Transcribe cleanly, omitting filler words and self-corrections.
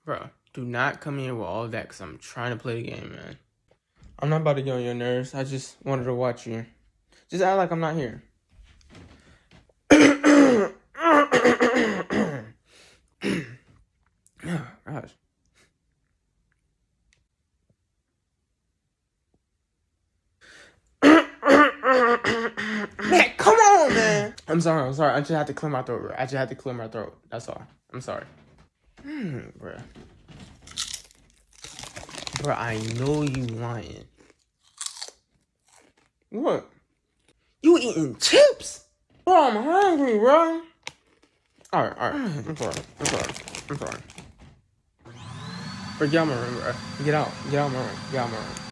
Bro, do not come here with all of that because I'm trying to play the game, man. I'm not about to get on your nerves. I just wanted to watch you. Just act like I'm not here. Oh, gosh. Man, come on, man. I'm sorry. I just had to clear my throat, bro. That's all. I'm sorry. Bro. Bro, I know you lying. What? You eating chips? Bro, I'm hungry, bro. Alright. I'm sorry. Bro, get out my room, bro. Get out my room.